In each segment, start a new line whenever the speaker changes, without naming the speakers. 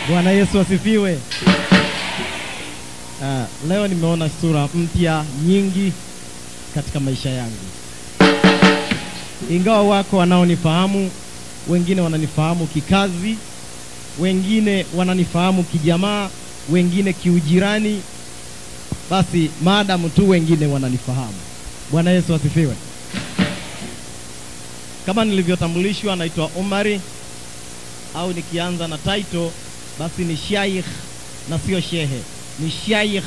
Bwana Yesu asifiwe. Leo nimeona sura mpya nyingi katika maisha yangu. Ingawa wako wanaonifahamu, wengine wananifahamu kikazi, wengine wananifahamu kijamaa, wengine kiujirani, basi maadamu tu wengine wananifahamu. Bwana Yesu asifiwe. Kama nilivyotambulishwa, naitwa Omari, au nikianza na title basi ni Sheikh na sio shehe, ni Sheikh.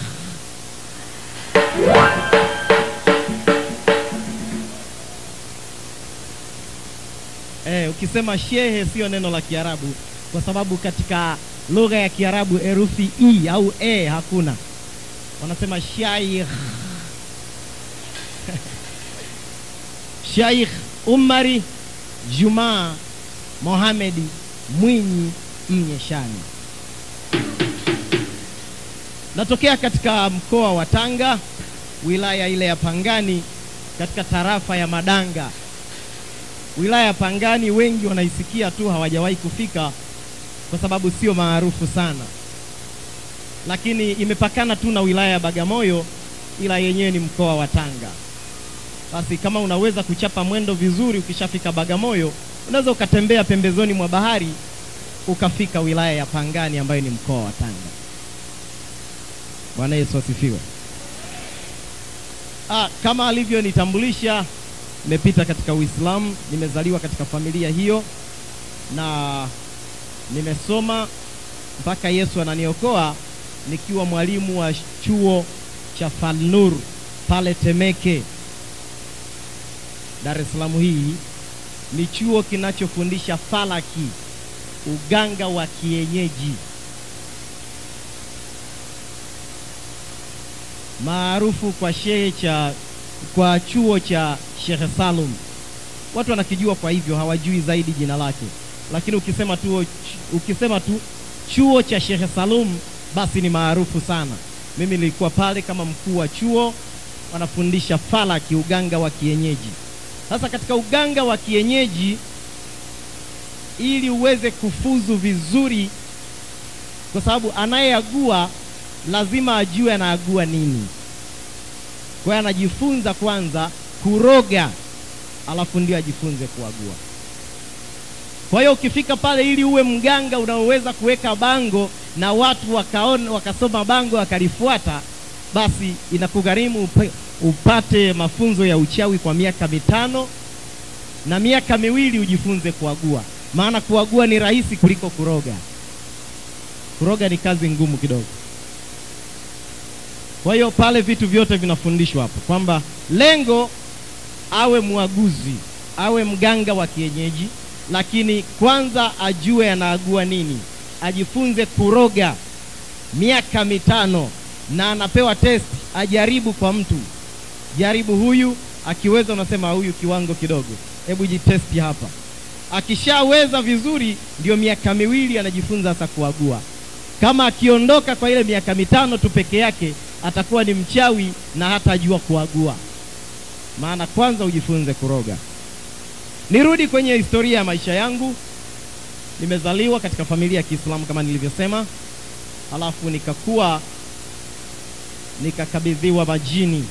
Ukisema shehe sio neno la Kiarabu, kwa sababu katika lugha ya Kiarabu herufi i au e hakuna. Wanasema Sheikh. Sheikh Omari Juma Mohamed Mwinyi Mnyeshani. Natokea katika mkoa wa Tanga, wilaya ile ya Pangani, katika tarafa ya Madanga. Wilaya ya Pangani wengi wanaisikia tu, hawajawahi kufika kwa sababu sio maarufu sana, lakini imepakana tu na wilaya ya Bagamoyo, ila yenyewe ni mkoa wa Tanga. Basi kama unaweza kuchapa mwendo vizuri, ukishafika Bagamoyo unaweza ukatembea pembezoni mwa bahari ukafika wilaya ya Pangani ambayo ni mkoa wa Tanga. Bwana Yesu asifiwe. Kama alivyonitambulisha, nimepita katika Uislamu, nimezaliwa katika familia hiyo na nimesoma mpaka Yesu ananiokoa, nikiwa mwalimu wa chuo cha Falnur pale Temeke, Dar es Salaam. Hii ni chuo kinachofundisha falaki, uganga wa kienyeji, maarufu kwa chuo cha Sheikh Salum. Watu wanakijua, kwa hivyo hawajui zaidi jina lake, lakini ukisema tu chuo cha Sheikh Salum basi ni maarufu sana. Mimi nilikuwa pale kama mkuu wa chuo, wanafundisha falaki, uganga wa kienyeji. Sasa katika uganga wa kienyeji, ili uweze kufuzu vizuri, kwa sababu anayeagua lazima ajue anaagua nini. Kwa hiyo anajifunza kwanza kuroga, alafu ndio ajifunze kuagua. Kwa hiyo ukifika pale, ili uwe mganga unaoweza kuweka bango na watu wakaona, wakasoma bango wakalifuata, basi inakugharimu upate mafunzo ya uchawi kwa miaka 5 na miaka 2 ujifunze kuagua. Maana kuagua ni rahisi kuliko kuroga. Kuroga ni kazi ngumu kidogo. Kwa hiyo pale vitu vyote vinafundishwa hapo, kwamba lengo awe muaguzi, awe mganga wa kienyeji, lakini kwanza ajue anaagua nini, ajifunze kuroga miaka 5, na anapewa test, ajaribu kwa mtu. Jaribu huyu, akiweza unasema huyu kiwango kidogo, hebu jitesti hapa. Akishaweza vizuri, ndio miaka 2 anajifunza sasa kuagua. Kama akiondoka kwa ile miaka 5 tu peke yake, atakuwa ni mchawi na hatajua kuagua. Maana kwanza ujifunze kuroga. Nirudi kwenye historia ya maisha yangu. Nimezaliwa katika familia ya Kiislamu kama nilivyosema, alafu nikakabidhiwa majini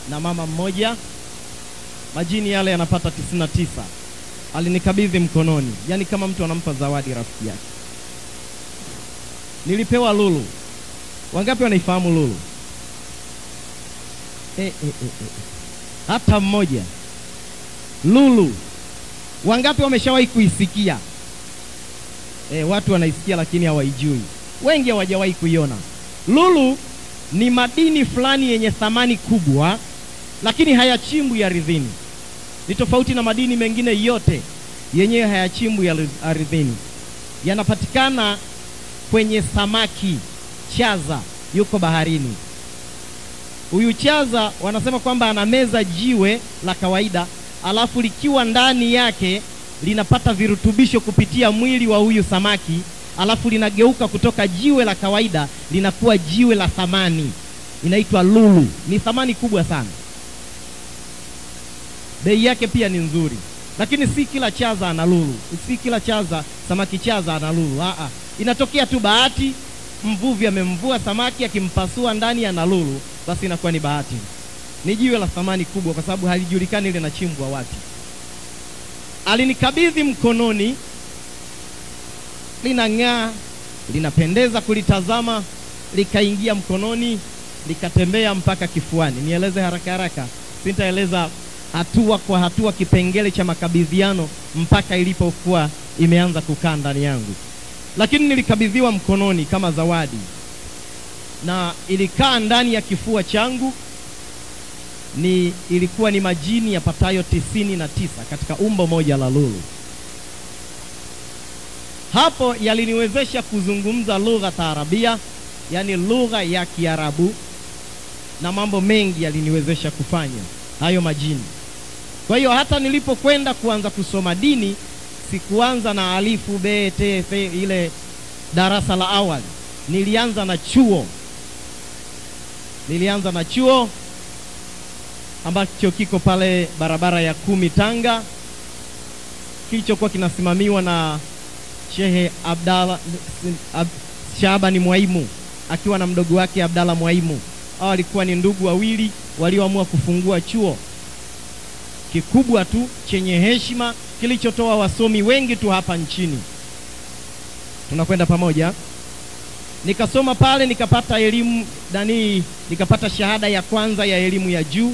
na mama mmoja. Majini yale yanapata 99. Alinikabidhi mkononi, yani kama mtu anampa zawadi rafiki yake. Nilipewa lulu. Wangapi wanaifahamu lulu? Hata mmoja. Lulu, wangapi wameshawahi kuisikia? Watu wanaisikia lakini hawaijui. Wengi hawajawahi kuiona. Lulu ni madini fulani yenye thamani kubwa, lakini hayachimbwi ardhini. Ni tofauti na madini mengine yote, yenyewe hayachimbwi ardhini. Yanapatikana kwenye samaki chaza, yuko baharini. Huyu chaza wanasema kwamba anameza jiwe la kawaida, alafu likiwa ndani yake linapata virutubisho kupitia mwili wa huyu samaki, alafu linageuka kutoka jiwe la kawaida linakuwa jiwe la thamani. Inaitwa lulu. Ni thamani kubwa sana. Bei yake pia ni nzuri. Lakini si kila chaza ana lulu. Si kila chaza, samaki chaza ana lulu. Inatokea tu bahati, mvuvi amemvua samaki akimpasua ndani ya nalulu, basi inakuwa ni bahati. Ni jiwe la thamani kubwa kwa sababu halijulikani linachimbwa wapi. Alinikabidhi mkononi, linang'aa, linapendeza kulitazama, likaingia mkononi, likatembea mpaka kifuani. Nieleze haraka haraka, sintaeleza hatua kwa hatua kipengele cha makabidhiano mpaka ilipokuwa imeanza kukaa ndani yangu. Lakini nilikabidhiwa mkononi kama zawadi, na ilikaa ndani ya kifua changu. Ilikuwa ni majini yapatayo 99 katika umbo moja la lulu. Hapo yaliniwezesha kuzungumza lugha Taarabia, yani lugha ya Kiarabu, na mambo mengi yaliniwezesha kufanya hayo majini. Kwa hiyo hata nilipokwenda kuanza kusoma dini, sikuanza na alifu be te fe ile darasa la awali. Nilianza na chuo ambacho kiko pale barabara ya 10 Tanga, kilichokuwa kinasimamiwa na Shehe Shabani Mwaimu akiwa na mdogo wake Abdalla Mwaimu. Hao walikuwa ni ndugu wawili walioamua kufungua chuo kikubwa tu chenye heshima, kilichotoa wasomi wengi tu hapa nchini. Tunakwenda pamoja. Nikasoma pale, nikapata elimu nikapata shahada ya kwanza ya elimu ya juu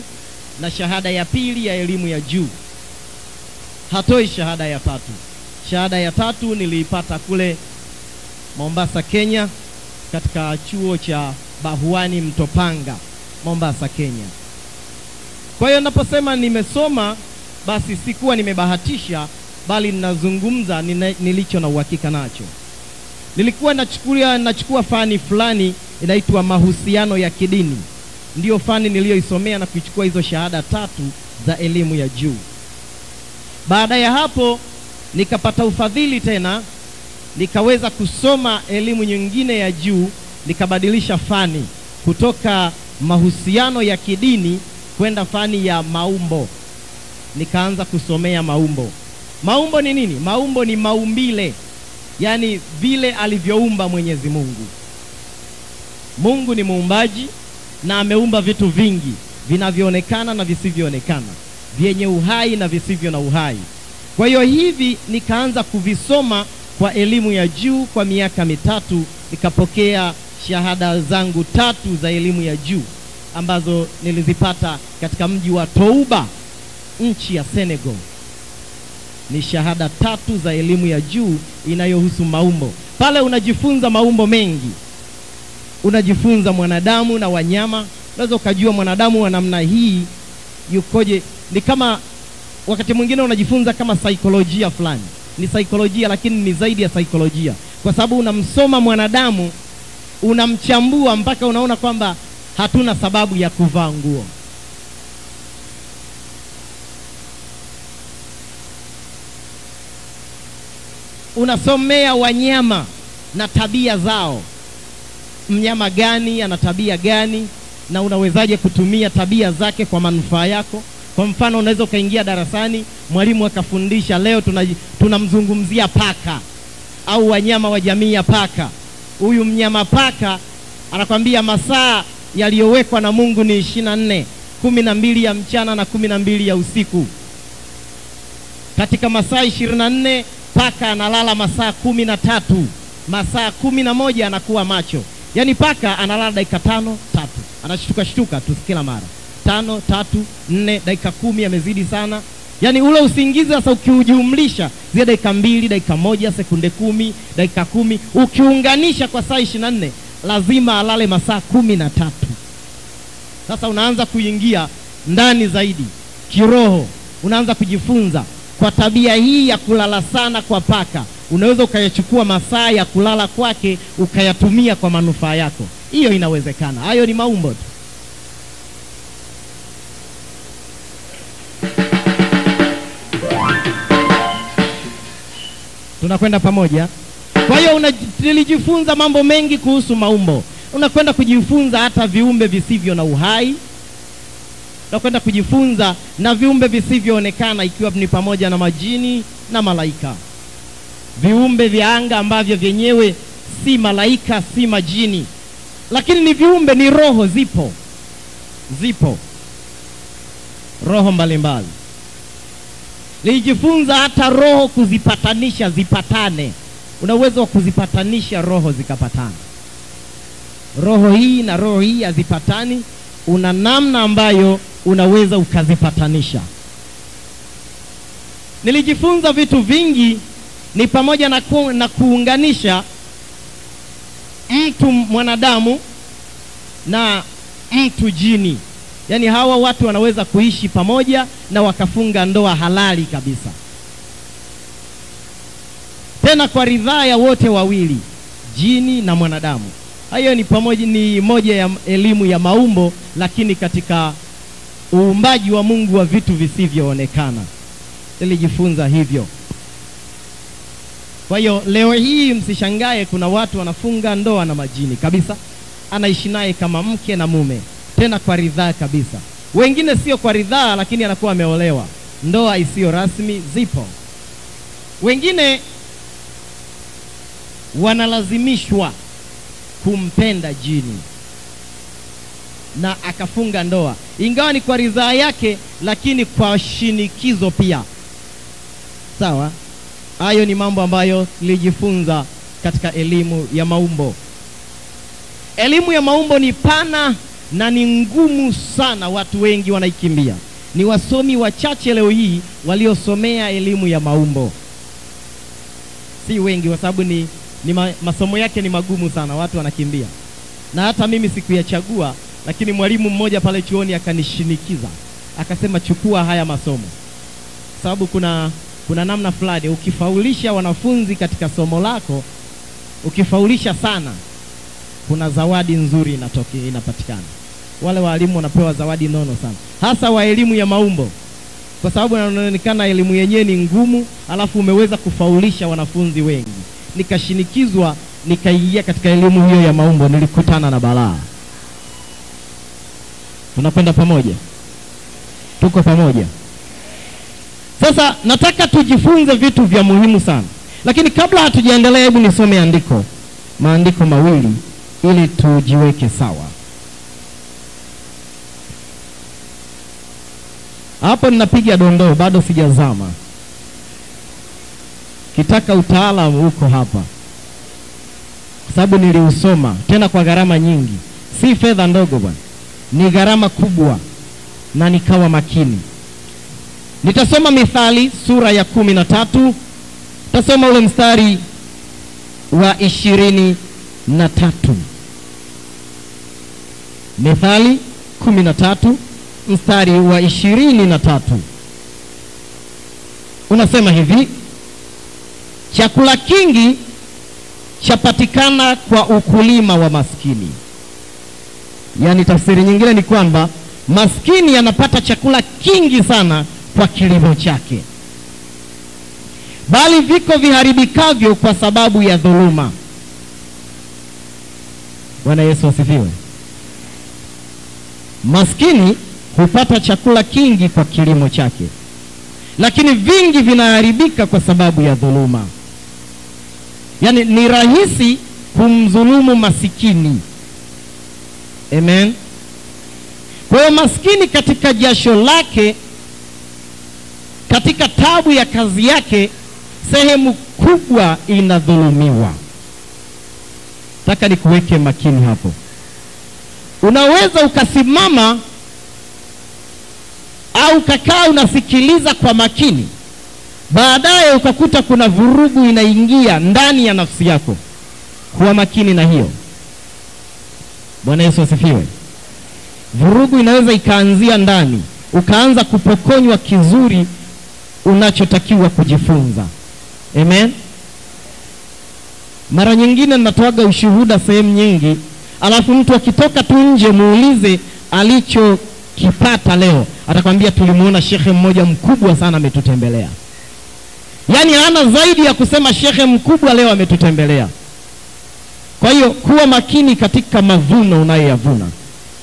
na shahada ya pili ya elimu ya juu. Hatoi shahada ya tatu. Shahada ya tatu niliipata kule Mombasa, Kenya, katika chuo cha Bahuani Mtopanga, Mombasa, Kenya. Kwa hiyo naposema nimesoma, basi sikuwa nimebahatisha, bali ninazungumza nilicho na uhakika nacho. Nilikuwa nachukua fani fulani inaitwa mahusiano ya kidini. Ndiyo fani niliyoisomea na kuchukua hizo shahada 3 za elimu ya juu. Baada ya hapo nikapata ufadhili tena, nikaweza kusoma elimu nyingine ya juu, nikabadilisha fani kutoka mahusiano ya kidini kwenda fani ya maumbo. Nikaanza kusomea maumbo. Maumbo ni nini? Maumbo ni maumbile, yani vile alivyoumba Mwenyezi Mungu. Mungu ni muumbaji na ameumba vitu vingi vinavyoonekana na visivyoonekana, vyenye uhai na visivyo na uhai. Kwa hiyo hivi nikaanza kuvisoma kwa elimu ya juu kwa miaka 3, nikapokea shahada zangu 3 za elimu ya juu ambazo nilizipata katika mji wa Touba, nchi ya Senegal. Ni shahada 3 za elimu ya juu inayohusu maumbo. Pale unajifunza maumbo mengi. Unajifunza mwanadamu na wanyama. Unaweza ukajua mwanadamu wa namna hii yukoje. Ni kama wakati mwingine unajifunza kama saikolojia fulani. Ni saikolojia, lakini ni zaidi ya saikolojia, kwa sababu unamsoma mwanadamu, unamchambua mpaka unaona kwamba hatuna sababu ya kuvaa nguo. Unasomea wanyama na tabia zao. Mnyama gani ana tabia gani na unawezaje kutumia tabia zake kwa manufaa yako? Kwa mfano, unaweza ukaingia darasani, mwalimu akafundisha leo tunamzungumzia paka au wanyama wa jamii ya paka. Huyu mnyama paka anakwambia masaa yaliyowekwa na Mungu ni 24, 12 ya mchana na 12 ya usiku. Katika masaa 24 paka analala masaa 13, masaa 11 anakuwa macho. Yani paka analala dakika 5, 3. Anashtuka tu kila mara. 5, 3, 4, dakika 10 amezidi sana. Yani ule usingizi sasa ukiujumlisha zile dakika 2, dakika 1, sekunde 10, dakika 10, ukiunganisha kwa saa 24, lazima alale masaa 13. Sasa unaanza kuingia ndani zaidi kiroho, unaanza kujifunza kwa tabia hii ya kulala sana kwa paka. Unaweza ukayachukua masaa ya kulala kwake ukayatumia kwa manufaa yako. Hiyo inawezekana. Hayo ni maumbo tu. Tunakwenda pamoja. Kwa hiyo nilijifunza mambo mengi kuhusu maumbo. Unakwenda kujifunza hata viumbe visivyo na uhai. Unakwenda kujifunza na viumbe visivyoonekana, ikiwa ni pamoja na majini na malaika. Viumbe vya anga ambavyo vyenyewe si malaika, si majini, lakini ni viumbe, ni roho. Zipo roho mbalimbali. Nilijifunza hata roho kuzipatanisha, zipatane. Una uwezo wa kuzipatanisha roho zikapatana. Roho hii na roho hii hazipatani, una namna ambayo unaweza ukazipatanisha. Nilijifunza vitu vingi, ni pamoja na kuunganisha mtu mwanadamu na mtu jini. Yaani hawa watu wanaweza kuishi pamoja na wakafunga ndoa halali kabisa, tena kwa ridhaa ya wote wawili, jini na mwanadamu. Hayo ni moja ya elimu ya maumbo, lakini katika uumbaji wa Mungu wa vitu visivyoonekana. Nilijifunza hivyo. Kwa hiyo leo hii msishangae kuna watu wanafunga ndoa na majini kabisa, anaishi naye kama mke na mume, tena kwa ridhaa kabisa. Wengine sio kwa ridhaa, lakini anakuwa ameolewa, ndoa isiyo rasmi zipo. Wengine wanalazimishwa kumpenda jini na akafunga ndoa, ingawa ni kwa ridhaa yake, lakini kwa shinikizo pia. Sawa? Hayo ni mambo ambayo nilijifunza katika elimu ya maumbo. Elimu ya maumbo ni pana na ni ngumu sana, watu wengi wanaikimbia. Ni wasomi wachache leo hii waliosomea elimu ya maumbo, si wengi, kwa sababu masomo yake ni magumu sana, watu wanakimbia. Na hata mimi sikuyachagua, lakini mwalimu mmoja pale chuoni akanishinikiza, akasema chukua haya masomo, sababu kuna namna fulani ukifaulisha wanafunzi katika somo lako, ukifaulisha sana, kuna zawadi nzuri inapatikana. Wale walimu wanapewa zawadi nono sana, hasa wa elimu ya maumbo, kwa sababu inaonekana elimu yenyewe ni ngumu, alafu umeweza kufaulisha wanafunzi wengi. Nikashinikizwa, nikaingia katika elimu hiyo ya maumbo, nilikutana na balaa. Tunakwenda pamoja? Tuko pamoja? Sasa nataka tujifunze vitu vya muhimu sana, lakini kabla hatujaendelea, hebu nisome maandiko mawili ili tujiweke sawa. Hapo ninapiga dondoo, bado sijazama. Kitaka utaalamu huko hapa, kwa sababu niliusoma tena kwa gharama nyingi. Si fedha ndogo bwana, ni gharama kubwa, na nikawa makini. Nitasoma Mithali sura ya 13. Tasoma ule mstari wa 23. Mithali 13 mstari wa 23 unasema hivi: chakula kingi chapatikana kwa ukulima wa maskini. Yaani tafsiri nyingine ni kwamba maskini anapata chakula kingi sana kwa kilimo chake, bali viko viharibikavyo kwa sababu ya dhuluma. Bwana Yesu asifiwe. Maskini hupata chakula kingi kwa kilimo chake, lakini vingi vinaharibika kwa sababu ya dhuluma. Yaani ni rahisi kumdhulumu masikini. Amen. Kwa hiyo maskini katika jasho lake, katika tabu ya kazi yake, sehemu kubwa inadhulumiwa. Nataka nikuweke makini hapo. Unaweza ukasimama au kakaa unasikiliza kwa makini, baadaye ukakuta kuna vurugu inaingia ndani ya nafsi yako. Kuwa makini na hiyo. Bwana Yesu asifiwe. Vurugu inaweza ikaanzia ndani, ukaanza kupokonywa kizuri unachotakiwa kujifunza. Amen. Mara nyingine natoaga ushuhuda sehemu nyingi, alafu mtu akitoka tu nje muulize alichokipata leo, atakwambia tulimuona shekhe mmoja mkubwa sana ametutembelea. Yaani hana zaidi ya kusema shekhe mkubwa leo ametutembelea. Kwa hiyo kuwa makini katika mavuno unayoyavuna.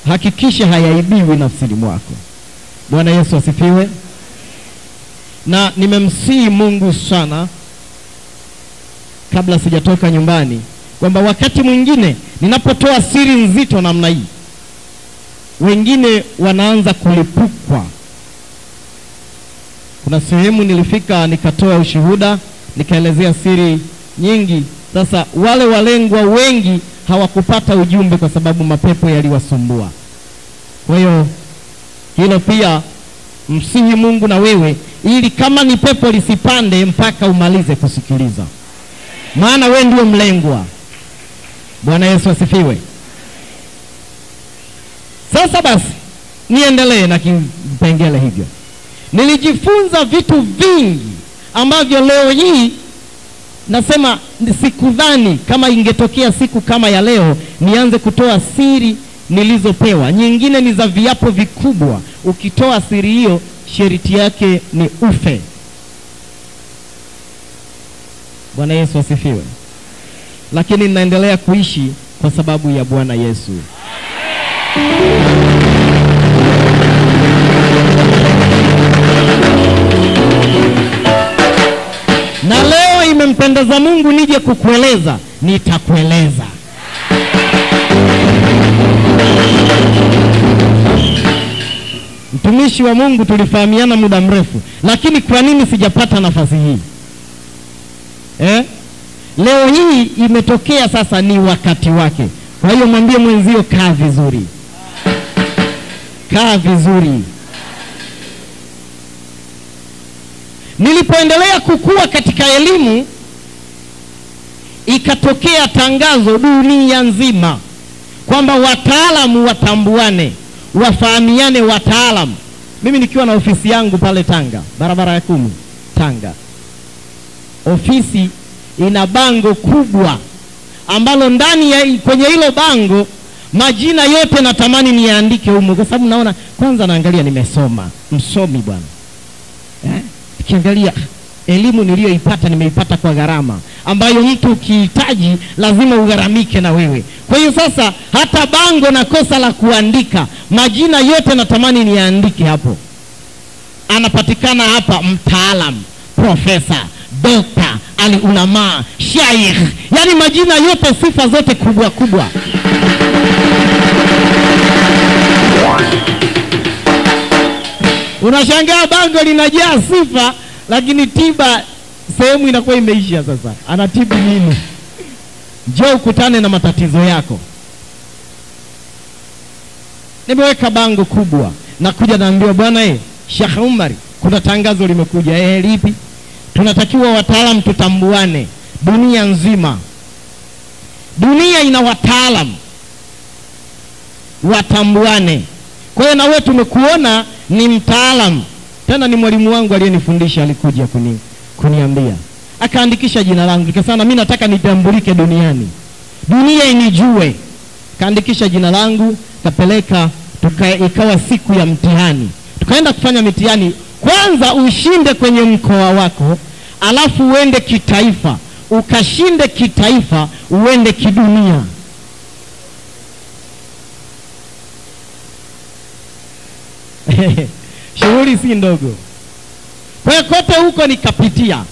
Hakikisha hayaibiwi nafsini mwako. Bwana Yesu asifiwe. Na nimemsihi Mungu sana kabla sijatoka nyumbani, kwamba wakati mwingine ninapotoa siri nzito namna hii, wengine wanaanza kulipukwa. Kuna sehemu nilifika nikatoa ushuhuda, nikaelezea siri nyingi. Sasa wale walengwa wengi hawakupata ujumbe kwa sababu mapepo yaliwasumbua. Kwa hiyo hilo pia msihi Mungu na wewe, ili kama ni pepo lisipande mpaka umalize kusikiliza, maana wewe ndio mlengwa. Bwana Yesu asifiwe. Sasa basi niendelee na kipengele hivyo. Nilijifunza vitu vingi ambavyo leo hii nasema sikudhani kama ingetokea siku kama ya leo nianze kutoa siri nilizopewa. Nyingine ni za viapo vikubwa, ukitoa siri hiyo sharti yake ni ufe. Bwana Yesu asifiwe. Lakini ninaendelea kuishi kwa sababu ya Bwana Yesu. Na leo imempendeza Mungu nije kukueleza, nitakueleza. Mtumishi wa Mungu tulifahamiana muda mrefu, lakini kwa nini sijapata nafasi hii? Leo hii imetokea, sasa ni wakati wake. Kwa hiyo mwambie mwenzio kaa vizuri. Kaa vizuri. Nilipoendelea kukua katika elimu, ikatokea tangazo dunia nzima kwamba wataalamu watambuane, wafahamiane wataalamu. Mimi nikiwa na ofisi yangu pale Tanga, barabara ya 10 Tanga. Ofisi ina bango kubwa ambalo ndani ya kwenye hilo bango majina yote natamani niandike humo, kwa sababu naona kwanza naangalia nimesoma, msomi bwana. Kiangalia elimu niliyoipata nimeipata kwa gharama ambayo mtu ukihitaji lazima ugharamike na wewe. Kwa hiyo sasa hata bango na kosa la kuandika majina yote natamani niandike hapo. Anapatikana hapa mtaalamu, profesa, dokta, ulama, shaikh, yani majina yote, sifa zote kubwa kubwa. Unashangaa bango linajaa sifa, lakini tiba sehemu inakuwa imeisha. Sasa anatibu nini? Njoo ukutane na matatizo yako. Nimeweka bango kubwa, na kuja naambiwa bwana Sheikh Umar, kuna tangazo limekuja. Lipi? Tunatakiwa wataalamu tutambuane dunia nzima. Dunia ina wataalamu, watambuane. Kwa hiyo na wewe tumekuona ni mtaalamu. Tena ni mwalimu wangu aliyenifundisha, alikuja kuniambia, akaandikisha jina langu. Nikasema mimi nataka nitambulike duniani, dunia inijue. Kaandikisha jina langu, kapeleka, ikawa siku ya mtihani. Tukaenda kufanya mitihani. Kwanza ushinde kwenye mkoa wako, alafu uende kitaifa. Ukashinde kitaifa, uende kidunia. Shughuli si ndogo. Kwa kote huko nikapitia.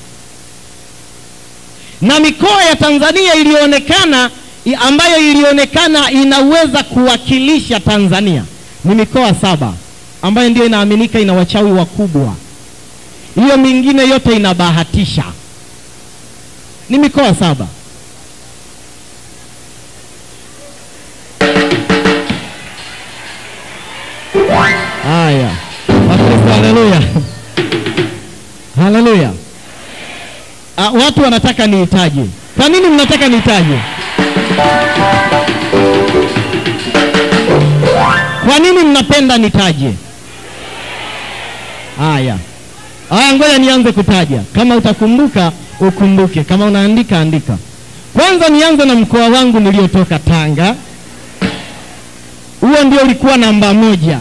Na mikoa ya Tanzania ilionekana, ambayo ilionekana inaweza kuwakilisha Tanzania, ni mikoa 7 ambayo ndio inaaminika ina wachawi wakubwa. Hiyo mingine yote inabahatisha. Ni mikoa 7. Haya. Haleluya. Haleluya. Watu wanataka niitaje. Kwa nini mnataka niitaje? Kwa nini mnapenda nitaje? Haya. Ngoja nianze kutaja. Kama utakumbuka, ukumbuke. Kama unaandika, andika. Kwanza nianze na mkoa wangu niliotoka, Tanga. Huo ndio ulikuwa namba 1.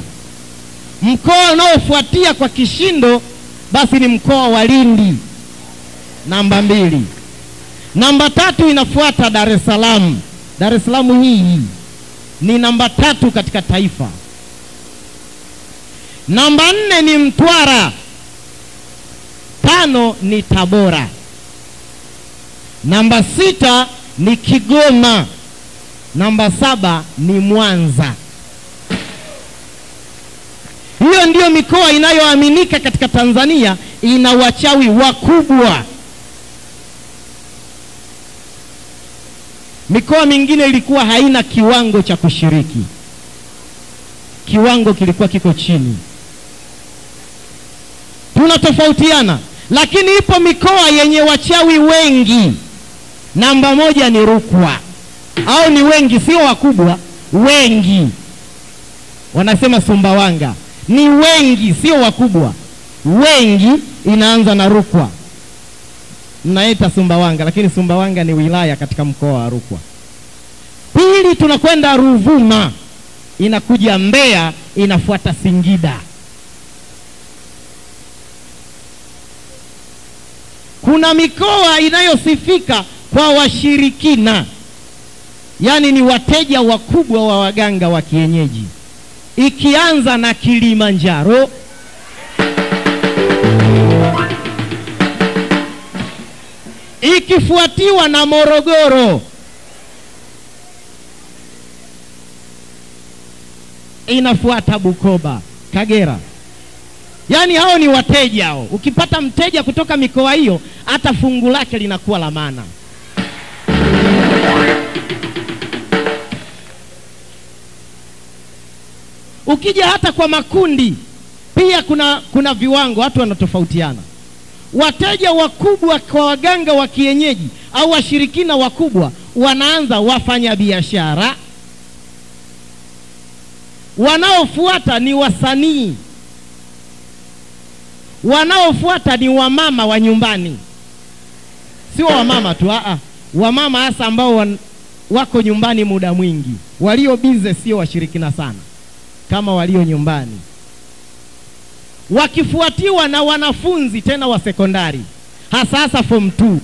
Mkoa unaofuatia kwa kishindo basi ni mkoa wa Lindi, namba 2. Namba 3 inafuata Dar es Salaam. Dar es Salaam hii ni namba 3 katika taifa. Namba 4 ni Mtwara. 5 ni Tabora. Namba 6 ni Kigoma, namba 7 ni Mwanza. Hiyo ndiyo mikoa inayoaminika katika Tanzania ina wachawi wakubwa. Mikoa mingine ilikuwa haina kiwango cha kushiriki. Kiwango kilikuwa kiko chini. Tunatofautiana, lakini ipo mikoa yenye wachawi wengi. Namba 1 ni Rukwa. Au ni wengi, sio wakubwa, wengi. Wanasema Sumbawanga. Ni wengi, sio wakubwa. Wengi inaanza na Rukwa. Mnaita Sumbawanga, lakini Sumbawanga ni wilaya katika mkoa wa Rukwa. Pili tunakwenda Ruvuma, inakuja Mbeya, inafuata Singida. Kuna mikoa inayosifika kwa washirikina, yani ni wateja wakubwa wa waganga wa kienyeji. Ikianza na Kilimanjaro, ikifuatiwa na Morogoro, inafuata Bukoba, Kagera. Yani hao ni wateja hao. Ukipata mteja kutoka mikoa hiyo, hata fungu lake linakuwa la maana. Ukija hata kwa makundi, pia kuna viwango, watu wanatofautiana. Wateja wakubwa kwa waganga wa kienyeji au washirikina wakubwa wanaanza wafanya biashara. Wanaofuata ni wasanii. Wanaofuata ni wamama wa nyumbani. Sio wamama tu, wamama hasa ambao wako nyumbani muda mwingi. Walio bize sio washirikina sana kama walio nyumbani. Wakifuatiwa na wanafunzi tena wa sekondari, hasa form 2.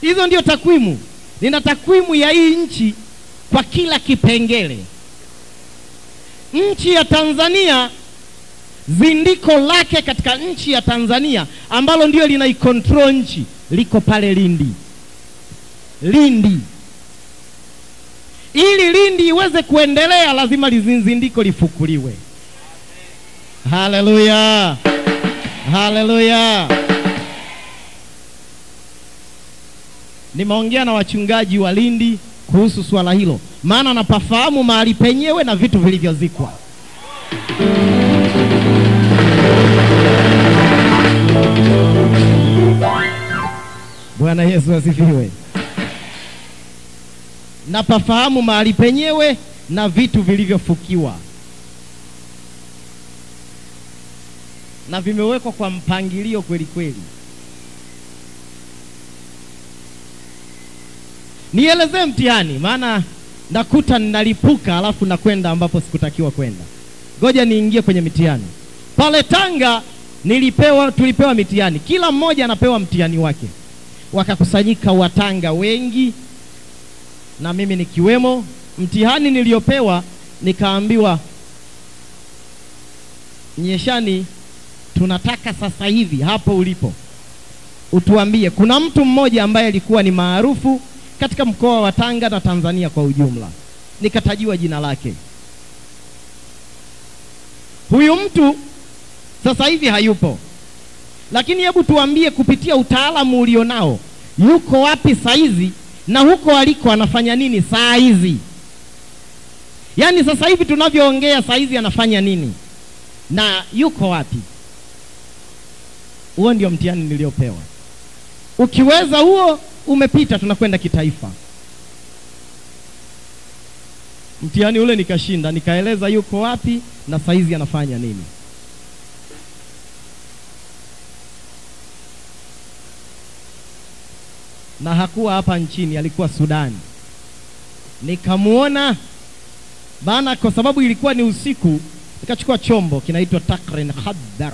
Hizo ndio takwimu. Nina takwimu ya hii nchi kwa kila kipengele. Nchi ya Tanzania, zindiko lake katika nchi ya Tanzania ambalo ndio linaikontrol nchi, liko pale Lindi. Lindi. Ili Lindi iweze kuendelea, lazima lizindiko lifukuliwe. Haleluya, haleluya. Nimeongea na wachungaji wa Lindi kuhusu swala hilo, maana napafahamu mahali penyewe na vitu vilivyozikwa. Bwana Yesu asifiwe. Napafahamu mahali penyewe na vitu vilivyofukiwa, na vimewekwa kwa mpangilio kweli kweli. Nielezee mtihani, maana nakuta ninalipuka alafu nakwenda ambapo sikutakiwa kwenda. Ngoja niingie kwenye mitihani. Pale Tanga tulipewa mitihani. Kila mmoja anapewa mtihani wake. Wakakusanyika Watanga wengi na mimi nikiwemo. Mtihani niliopewa, nikaambiwa, Nyeshani, tunataka sasa hivi hapo ulipo utuambie kuna mtu mmoja ambaye alikuwa ni maarufu katika mkoa wa Tanga na Tanzania kwa ujumla. Nikatajiwa jina lake. Huyu mtu sasa hivi hayupo, lakini hebu tuambie kupitia utaalamu ulionao, yuko wapi saizi na huko aliko anafanya nini saa hizi? Yaani sasa hivi tunavyoongea saa hizi anafanya nini na yuko wapi? Huo ndio mtihani niliopewa. Ukiweza huo umepita, tunakwenda kitaifa. Mtihani ule nikashinda, nikaeleza yuko wapi na saizi anafanya nini. Na hakuwa hapa nchini, alikuwa Sudan. Nikamuona, maana kwa sababu ilikuwa ni usiku, nikachukua chombo kinaitwa Takrin Khaddar.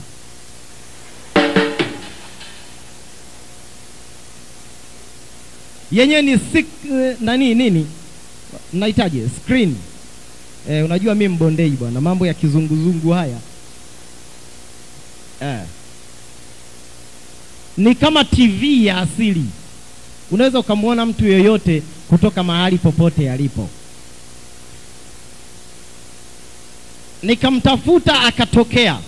Yenye ni nini? Nahitaji screen. Unajua mimi mbondei bwana, mambo ya kizunguzungu haya. ni kama TV ya asili. Unaweza ukamwona mtu yoyote kutoka mahali popote alipo. Nikamtafuta akatokea.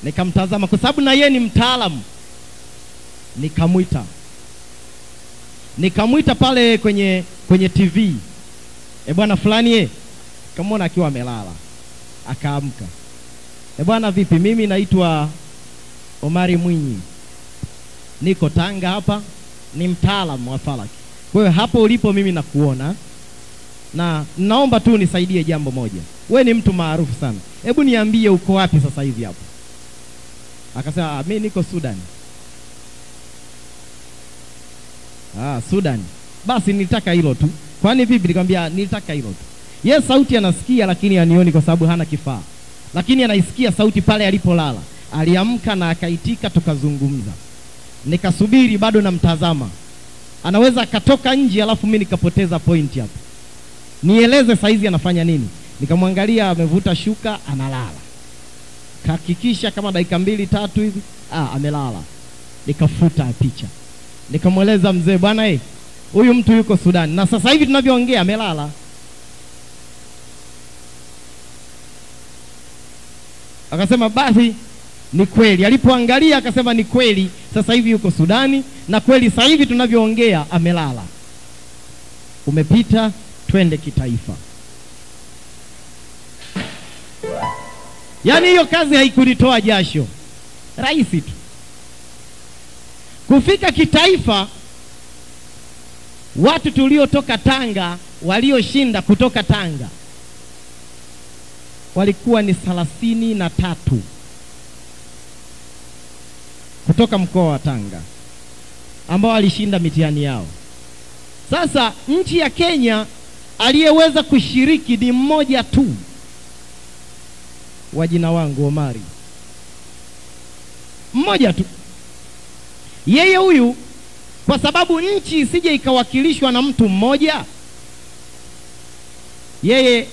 Nikamtazama kwa sababu na yeye ni mtaalamu. Nikamwita pale kwenye TV. Bwana fulani kamwona akiwa amelala. Akaamka. Bwana vipi, mimi naitwa Omari Mwinyi. Niko Tanga hapa, ni mtaalamu wa falaki. Kwa hiyo hapo ulipo mimi nakuona. Na naomba tu nisaidie jambo moja. Wewe ni mtu maarufu sana. Hebu niambie uko wapi sasa hivi hapo? Akasema mimi niko Sudan. Sudan. Basi nilitaka hilo tu. Kwani vipi? Nikamwambia nilitaka hilo tu. Yeye sauti anasikia lakini anioni kwa sababu hana kifaa. Lakini anaisikia sauti pale alipolala. Aliamka na akaitika, tukazungumza. Nikasubiri bado namtazama. Anaweza akatoka nje alafu mimi nikapoteza point hapo. Nieleze saizi anafanya nini? Nikamwangalia amevuta shuka analala. Kahakikisha kama dakika 2-3 hivi amelala. Nikafuta picha. Nikamweleza mzee, bwana huyu mtu yuko Sudan na sasa hivi tunavyoongea amelala. Akasema basi ni kweli. Alipoangalia akasema ni kweli, sasa hivi yuko Sudani na kweli sasa hivi tunavyoongea amelala. Umepita, twende kitaifa. Yaani hiyo kazi haikunitoa jasho. Rahisi tu. Kufika kitaifa, watu tuliotoka Tanga, walioshinda kutoka Tanga walikuwa ni 33 kutoka mkoa wa Tanga ambao walishinda mitihani yao. Sasa nchi ya Kenya aliyeweza kushiriki ni mmoja tu, wa jina wangu Omari. Mmoja tu. Yeye huyu, kwa sababu nchi isije ikawakilishwa na mtu mmoja, yeye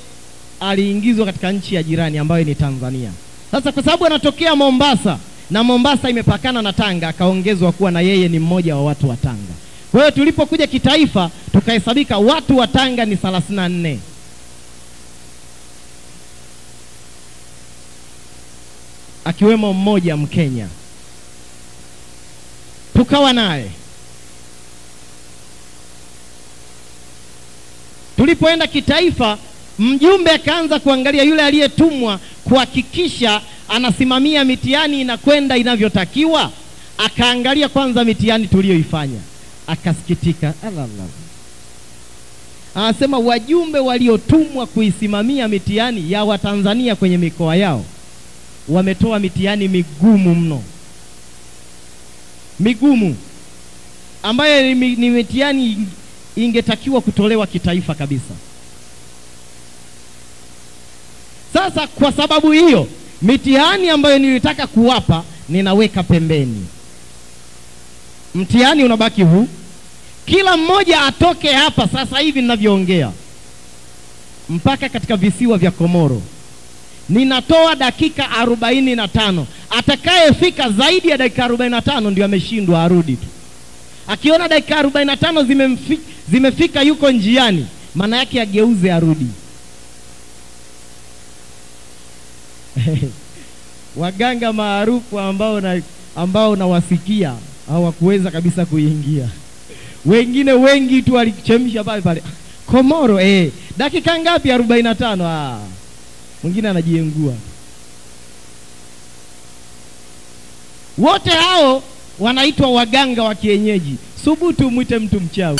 aliingizwa katika nchi ya jirani ambayo ni Tanzania. Sasa kwa sababu anatokea Mombasa na Mombasa imepakana na Tanga, akaongezwa kuwa na yeye ni mmoja wa watu wa Tanga. Kwa hiyo tulipokuja kitaifa tukahesabika watu wa Tanga ni 34. Akiwemo mmoja Mkenya. Tukawa naye. Tulipoenda kitaifa, mjumbe akaanza kuangalia yule aliyetumwa kuhakikisha anasimamia mitihani inakwenda inavyotakiwa. Akaangalia kwanza mitihani tuliyoifanya. Akasikitika. Anasema wajumbe waliotumwa kuisimamia mitihani ya Watanzania kwenye mikoa yao wametoa mitihani migumu mno. Migumu ambayo ni mitihani ingetakiwa kutolewa kitaifa kabisa. Sasa kwa sababu hiyo, mitihani ambayo nilitaka kuwapa ninaweka pembeni. Mtihani unabaki huu. Kila mmoja atoke hapa sasa hivi ninavyoongea mpaka katika visiwa vya Komoro. Ninatoa dakika 45. Atakayefika zaidi ya dakika 45 ndio ameshindwa, arudi tu. Akiona dakika 45 zimefika yuko njiani, maana yake ageuze arudi. Waganga maarufu ambao nawasikia hawakuweza kabisa kuingia. Wengine wengi tu walichemsha pale Komoro. Dakika ngapi? 45. Mwingine anajiengua. Wote hao wanaitwa waganga wa kienyeji. Subutu mwite mtu mchawi.